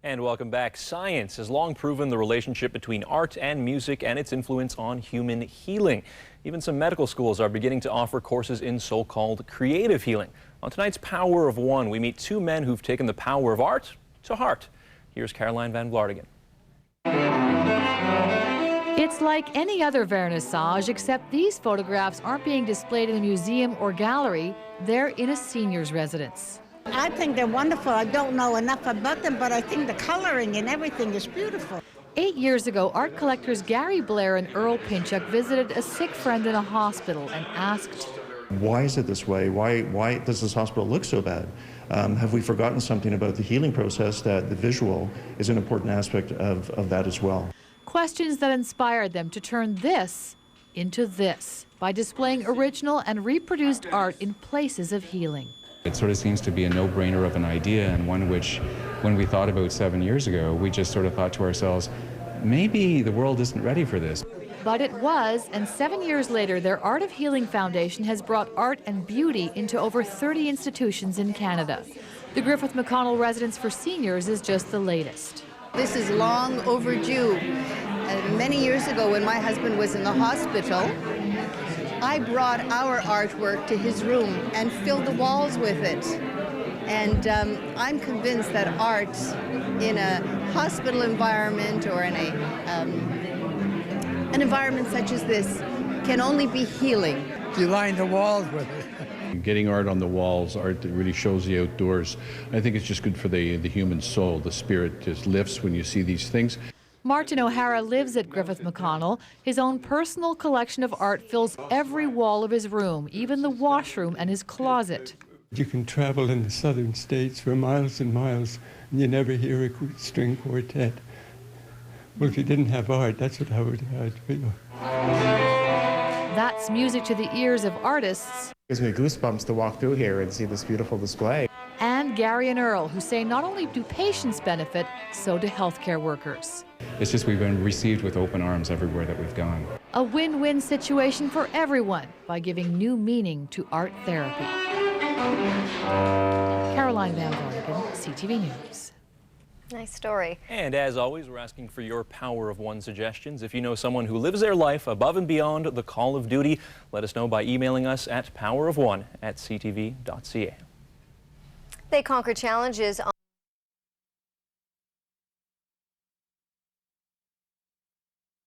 And welcome back. Science has long proven the relationship between art and music and its influence on human healing. Even some medical schools are beginning to offer courses in so-called creative healing. On tonight's Power of One, we meet two men who've taken the power of art to heart. Here's Caroline Van Vlartigen. It's like any other vernissage, except these photographs aren't being displayed in a museum or gallery. They're in a senior's residence. I think they're wonderful. I don't know enough about them, but I think the coloring and everything is beautiful. 8 years ago, art collectors Gary Blair and Earl Pinchuk visited a sick friend in a hospital and asked, why is it this way? Why does this hospital look so bad? Have we forgotten something about the healing process, that the visual is an important aspect of that as well? Questions that inspired them to turn this into this by displaying original and reproduced art in places of healing. It sort of seems to be a no-brainer of an idea, and one which, when we thought about 7 years ago, we just sort of thought to ourselves, maybe the world isn't ready for this. But it was, and 7 years later, their Art of Healing Foundation has brought art and beauty into over 30 institutions in Canada. The Griffith McConnell Residence for Seniors is just the latest. This is long overdue. Many years ago, when my husband was in the hospital, I brought our artwork to his room and filled the walls with it. And I'm convinced that art in a hospital environment or in an environment such as this can only be healing. You line the walls with it. Getting art on the walls, art that really shows the outdoors, I think it's just good for the human soul. The spirit just lifts when you see these things. Martin O'Hara lives at Griffith McConnell. His own personal collection of art fills every wall of his room, even the washroom and his closet. You can travel in the southern states for miles and miles, and you never hear a string quartet. Well, if you didn't have art, that's what I would feel. That's music to the ears of artists. It gives me goosebumps to walk through here and see this beautiful display. And Gary and Earl, who say not only do patients benefit, so do healthcare workers. It's just we've been received with open arms everywhere that we've gone. A win-win situation for everyone by giving new meaning to art therapy. Caroline Van Vlartigen, CTV News. Nice story. And as always, we're asking for your Power of One suggestions. If you know someone who lives their life above and beyond the call of duty, let us know by emailing us at powerofone@ctv.ca. They conquer challenges on